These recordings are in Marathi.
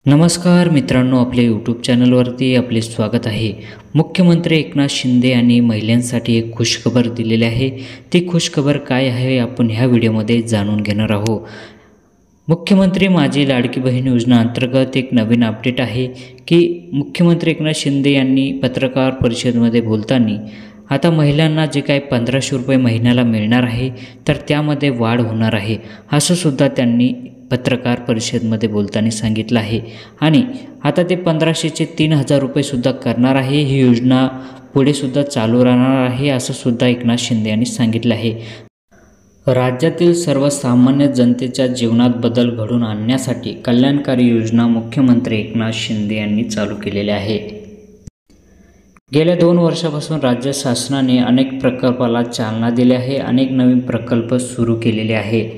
नमस्कार मित्रांनो, आपल्या यूट्यूब चॅनलवरती आपले स्वागत आहे। मुख्यमंत्री एकनाथ शिंदे यांनी महिलांसाठी एक खुशखबर दिलेली आहे। ती खुशखबर काय आहे आपण ह्या व्हिडिओमध्ये जाणून घेणार आहोत। मुख्यमंत्री माझी लाडकी बहीण योजना अंतर्गत एक नवीन अपडेट आहे की मुख्यमंत्री एकनाथ शिंदे यांनी पत्रकार परिषदेमध्ये बोलताना आता महिलांना जे काही 1500 रुपये महिन्याला मिळणार आहे तर त्यामध्ये वाढ होणार आहे असं सुद्धा त्यांनी पत्रकार परिषदेमध्ये बोलताना सांगितलं आहे। आणि आता ते 1500चे 3000 रुपये सुद्धा करणार आहे। ही योजना पुढे सुद्धा चालू राहणार आहे असं सुद्धा एकनाथ शिंदे यांनी सांगितलं आहे। राज्यातील सर्वसामान्य जनतेच्या जीवनात बदल घडवून आणण्यासाठी कल्याणकारी योजना मुख्यमंत्री एकनाथ शिंदे यांनी चालू केलेल्या आहे। गेल्या 2 वर्षापासून राज्य शासनाने अनेक प्रकल्पाला चालना दिली आहे। अनेक नवीन प्रकल्प सुरू केलेले आहे।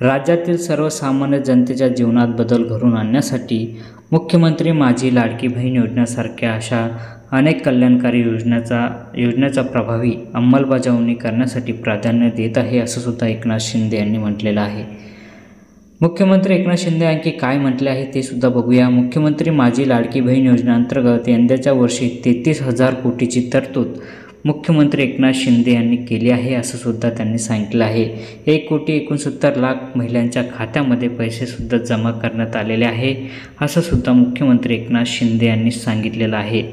राज्यातील सर्वसामान्य जनतेच्या जीवनात बदल घडवून आणण्यासाठी मुख्यमंत्री माझी लाडकी बहीण योजनेसारख्या अशा अनेक कल्याणकारी योजनेचा प्रभावी अंमलबजावणी करण्यासाठी प्राधान्य देत आहे असं सुद्धा एकनाथ शिंदे यांनी म्हटलेलं आहे। मुख्यमंत्री एकनाथ शिंदे यांनी काय म्हटले आहे ते सुद्धा बघूया। मुख्यमंत्री माझी लाडकी बहीण योजनेअंतर्गत यंदाच्या वर्षी 33,000 कोटीची तरतूद मुख्यमंत्री एकनाथ शिंदे यांनी केली आहे असं सुद्धा त्यांनी सांगितलं आहे। 1,69,00,000 महिलांच्या खात्यामध्ये पैसे सुद्धा जमा करण्यात आलेले आहे असं सुद्धा मुख्यमंत्री एकनाथ शिंदे यांनी सांगितलेलं आहे।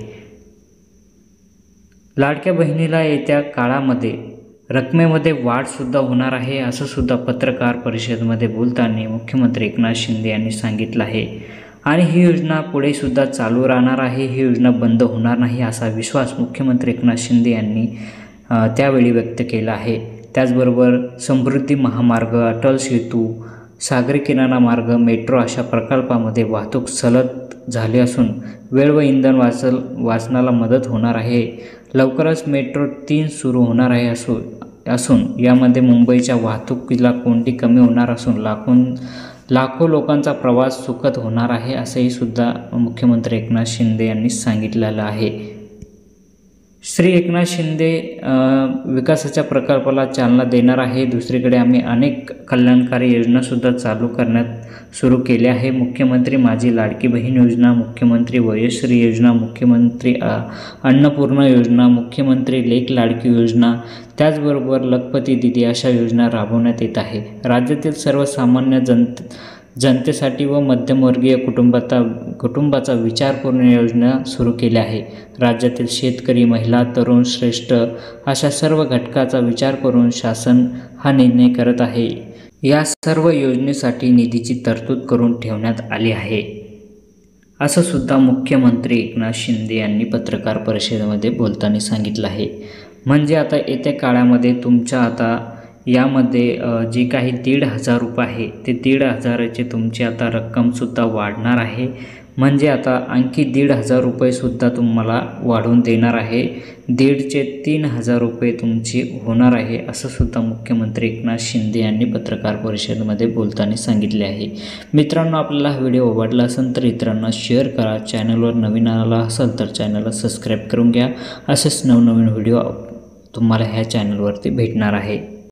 लाडक्या बहिणीला येत्या काळामध्ये रकमेमध्ये वाढ सुद्धा होणार आहे असं सुद्धा पत्रकार परिषदेमध्ये बोलताना मुख्यमंत्री एकनाथ शिंदे यांनी सांगितलं आहे। आणि ही योजना पुढे सुद्धा चालू राहणार आहे। ही योजना बंद होणार नाही असा विश्वास मुख्यमंत्री एकनाथ शिंदे यांनी त्यावेळी व्यक्त केला आहे। त्याचबरोबर समृद्धी महामार्ग, अटल सेतू, सागरी किनारा मार्ग, मेट्रो अशा प्रकल्पामध्ये वाहतूक सलग झाली असून वेळ व इंधन वाचनाला मदत होणार आहे। लवकरच मेट्रो 3 सुरू होणार आहे असून यामध्ये मुंबईच्या वाहतुकीला कोंडी कमी होणार असून लाखो लोकांचा प्रवास सुखद होणार आहे असंही सुद्धा मुख्यमंत्री एकनाथ शिंदे यांनी सांगितलेलं आहे। श्री एकनाथ शिंदे विकासाच्या प्रकल्पाला चालना देणार आहे। दुसरीकडे आम्ही अनेक कल्याणकारी योजनासुद्धा सुरू केल्या आहे। मुख्यमंत्री माझी लाडकी बहीण योजना, मुख्यमंत्री वयश्री योजना, मुख्यमंत्री अन्नपूर्णा योजना, मुख्यमंत्री लेक लाडकी योजना, त्याचबरोबर लखपती दीदी अशा योजना राबवण्यात येत आहे। राज्यातील सर्वसामान्य जनतेसाठी व मध्यमवर्गीय कुटुंबाचा विचार करून योजना सुरू केल्या आहे। राज्यातील शेतकरी, महिला, तरुण, श्रेष्ठ अशा सर्व घटकाचा विचार करून शासन हा निर्णय करत आहे। या सर्व योजनेसाठी निधीची तरतूद करून ठेवण्यात आली आहे असं सुद्धा मुख्यमंत्री एकनाथ शिंदे यांनी पत्रकार परिषदेमध्ये बोलताना सांगितलं आहे। म्हणजे आता येत्या काळामध्ये तुमच्या आता यामध्ये जे काही 1,500 रुपये आहे ते 1,500चे तुमची आता रक्कमसुद्धा वाढणार आहे। म्हणजे आता आणखी 1,500 रुपयेसुद्धा तुम्हाला वाढवून देणार आहे। 1,500चे 3,000 रुपये तुमची होणार आहे असं सुद्धा मुख्यमंत्री एकनाथ शिंदे यांनी पत्रकार परिषदेमध्ये बोलताना सांगितले आहे। मित्रांनो, आपल्याला हा व्हिडिओ आवडला असेल तर इतरांना शेअर करा। चॅनलवर नवीन आला असेल तर चॅनलला सबस्क्राईब करून घ्या। असेच नवनवीन व्हिडिओ तुम्हाला ह्या चॅनलवरती भेटणार आहे।